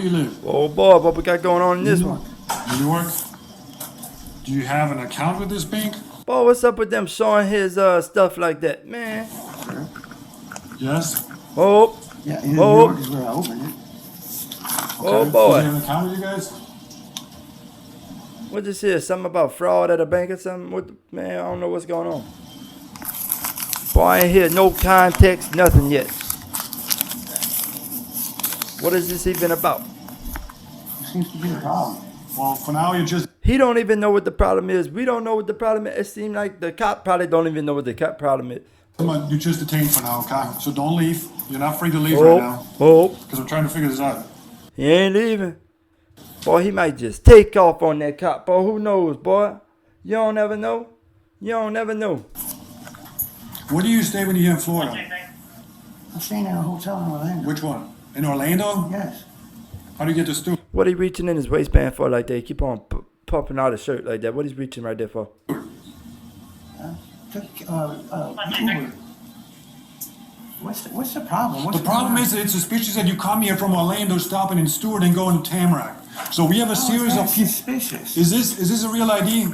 Where you live? Oh boy, what we got going on in this one? New York? Do you have an account with this bank? Boy, what's up with them showing his stuff like that, man? Sure. Yes? Oh, Yeah, in New oh, York is where I opened it. oh Do boy. you have an account with you guys? What this here? Something about fraud at a bank or something? What, man, I don't know what's going on. Boy, I ain't hear no context, nothing yet. What is this even about? It seems to be a problem. Well, for now you just He don't even know what the problem is. We don't know what the problem is. It seems like the cop probably don't even know what the cop problem is. you're just detained for now, okay? So don't leave. You're not free to leave right now. Oh, Because I'm trying to figure this out. he ain't leaving. Boy, he might just take off on that cop. Boy, who knows, boy? You don't ever know. You don't never know. Where do you stay when you're here in Florida? I'm staying in a hotel in Orlando. Which one? In Orlando? Yes. How do you get to Stu? What he reaching in his waistband for like that? He keep on pumping out his shirt like that. What he's reaching right there for? Took Uber. What's the problem? The problem is that it's suspicious that you come here from Orlando, stopping in Stewart and going to Tamarack. So we have a series of people. Suspicious. Is this a real ID?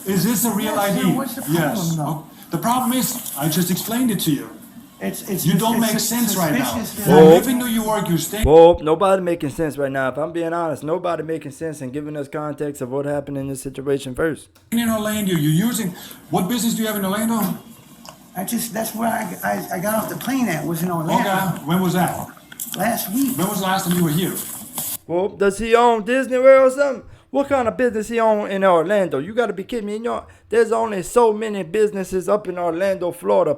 Is this a real Yes, ID? sir, what's the problem, Yes. though? The problem is, I just explained it to you. You don't make sense right now. suspicious. You Oh. live in New York, you stay. Well, nobody making sense right now. If I'm being honest, nobody making sense and giving us context of what happened in this situation first. In Orlando, you're using. What business do you have in Orlando? That's where I got off the plane at, was in Orlando. Okay. When was that? Last week. When was the last time you were here? Well, does he own Disney World or something? What kind of business he own in Orlando? You got to be kidding me. You know, there's only so many businesses up in Orlando, Florida.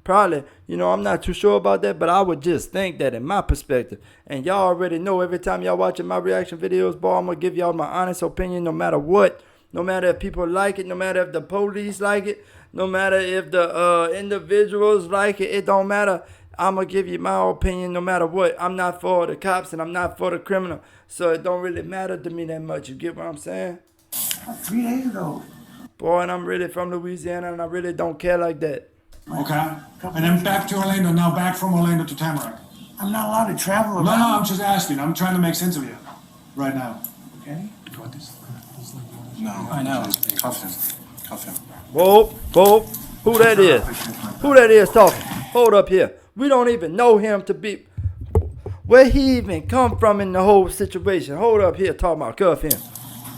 Probably, you know, I'm not too sure about that, but I would just think that in my perspective. And y'all already know every time y'all watching my reaction videos, boy, I'm going to give y'all my honest opinion no matter what. No matter if people like it, no matter if the police like it, no matter if the individuals like it, it don't matter. I'm going to give you my opinion no matter what. I'm not for the cops and I'm not for the criminal. So it don't really matter to me that much. You get what I'm saying? 3 days ago. Boy, and I'm really from Louisiana and I really don't care like that. Okay. And then back to Orlando. Now back from Orlando to Tamarack. I'm not allowed to travel around. No, I'm just asking. I'm trying to make sense of you right now. Okay. No, I know. Cuff him. Cuff him. Whoa, who that is? Who that is talking? Hold up here. We don't even know him to be. Where he even come from in the whole situation? Hold up here, talking about cuff him.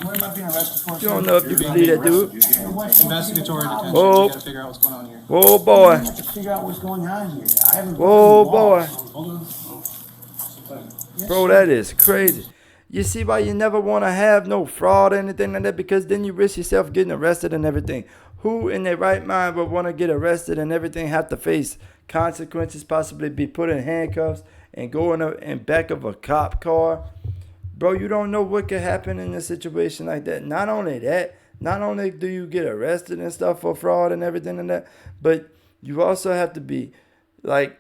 What am I being arrested for? You don't know if you can believe that dude. Investigatory detention. Whoa. We gotta figure out what's going on here. Whoa, I boy. have to figure out what's going on here. I haven't. Whoa, broken the boy. law. Hold on. Yes, Bro, sir. that is crazy. You see why you never want to have no fraud or anything like that? Because then you risk yourself getting arrested and everything. Who in their right mind would want to get arrested and everything, have to face consequences, possibly be put in handcuffs and go in back of a cop car? Bro, you don't know what could happen in a situation like that. Not only that, not only do you get arrested and stuff for fraud and everything and that, but you also have to be like,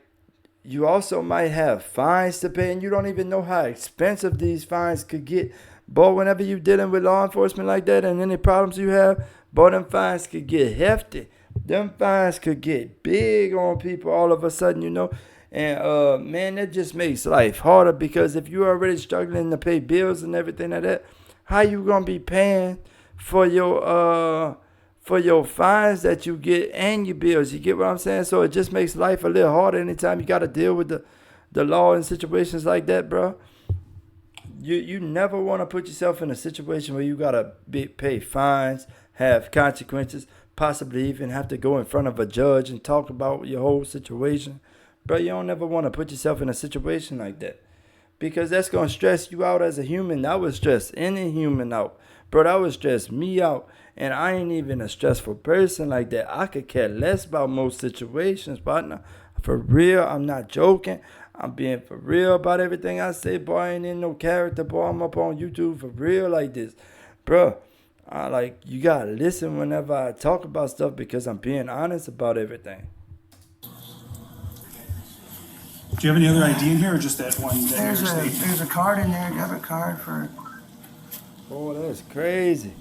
you also might have fines to pay, and you don't even know how expensive these fines could get. But whenever you're dealing with law enforcement like that and any problems you have, boy, them fines could get hefty. Them fines could get big on people all of a sudden, you know. And, man, that just makes life harder because if you're already struggling to pay bills and everything like that, how you going to be paying for your fines that you get and your bills? You get what I'm saying? So it just makes life a little harder anytime you got to deal with the law in situations like that, bro. You never want to put yourself in a situation where you got to pay fines, have consequences, possibly even have to go in front of a judge and talk about your whole situation. Bro, you don't ever want to put yourself in a situation like that because that's going to stress you out as a human. That would stress any human out. Bro, that would stress me out. And I ain't even a stressful person like that. I could care less about most situations, partner. For real, I'm not joking. I'm being for real about everything I say. Boy, I ain't in no character. Boy, I'm up on YouTube for real like this. Bro, you got to listen whenever I talk about stuff because I'm being honest about everything. Do you have any other ID in here or just that one? There's a card in there, debit card for. Oh, that's crazy.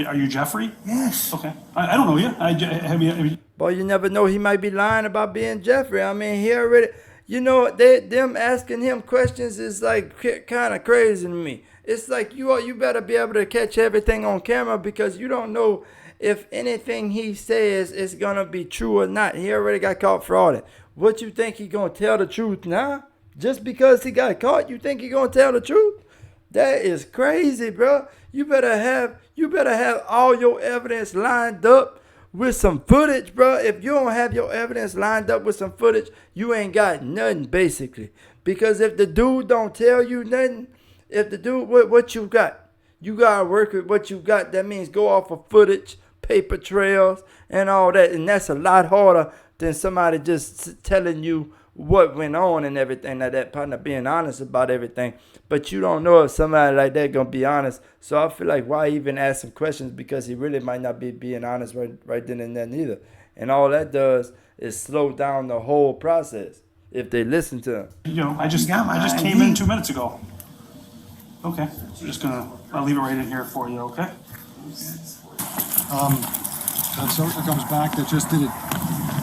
Are you Jeffrey? Yes. Okay. I don't know you. Have you? Boy, you never know. He might be lying about being Jeffrey. I mean, he already, you know, them asking him questions is like kind of crazy to me. It's like you better be able to catch everything on camera because you don't know if anything he says is gonna be true or not. He already got caught frauding. What you think he gonna tell the truth now? Just because he got caught, you think he gonna tell the truth? That is crazy, bro. You better have all your evidence lined up with some footage, bro. If you don't have your evidence lined up with some footage, you ain't got nothing, basically. Because if the dude don't tell you nothing, if the dude, what you got? You gotta work with what you got. That means go off of footage, paper trails, and all that. And that's a lot harder than somebody just telling you what went on and everything like that, partner, being honest about everything. But you don't know if somebody like that gonna be honest. So I feel like why even ask some questions, because he really might not be being honest right then and there neither. And all that does is slow down the whole process if they listen to him. You know, I just got my came in ID. 2 minutes ago. Okay, I'll leave it right in here for you, okay? That social comes back that just did it.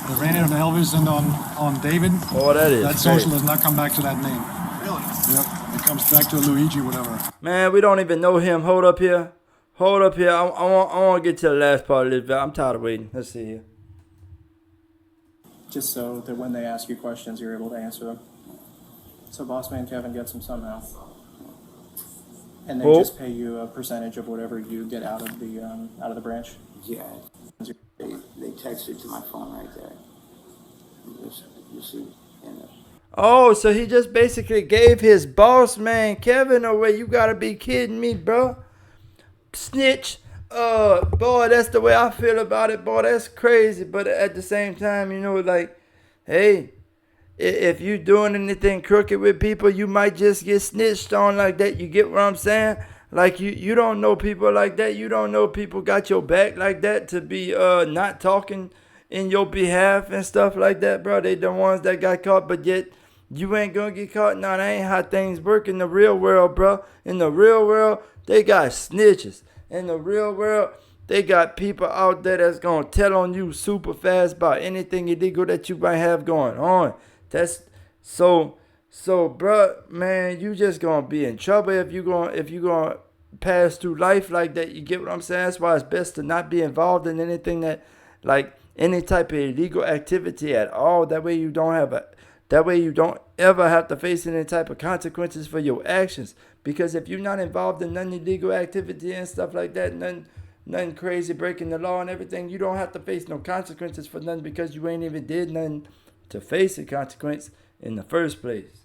They ran it on Elvis and on David. Oh, that is That social crazy. does not come back to that name. Really? Yep, it comes back to Luigi, whatever. Man, we don't even know him. Hold up here. I want to get to the last part of this video. I'm tired of waiting. Let's see here. Just so that when they ask you questions, you're able to answer them. So Bossman Kevin gets them somehow. And they Oh. just pay you a percentage of whatever you get out of the branch. Yeah, they texted to my phone right there. You see, and Oh, so he just basically gave his boss man Kevin away. You gotta be kidding me, bro. Snitch. Boy, that's the way I feel about it, boy. That's crazy. But at the same time, you know, like, hey, if you doing anything crooked with people, you might just get snitched on like that. You get what I'm saying? Like, you don't know people like that. You don't know people got your back like that to be not talking in your behalf and stuff like that, bro. They the ones that got caught, but yet you ain't gonna get caught. No, that ain't how things work in the real world, bro. In the real world, they got snitches. In the real world, they got people out there that's gonna tell on you super fast about anything illegal that you might have going on. That's so, bruh, man, you just gonna be in trouble if you gonna pass through life like that. You get what I'm saying? That's why it's best to not be involved in anything that, like, any type of illegal activity at all. That way you don't ever have to face any type of consequences for your actions. Because if you're not involved in none illegal activity and stuff like that, nothing crazy, breaking the law and everything, you don't have to face no consequences for nothing because you ain't even did nothing to face a consequence in the first place.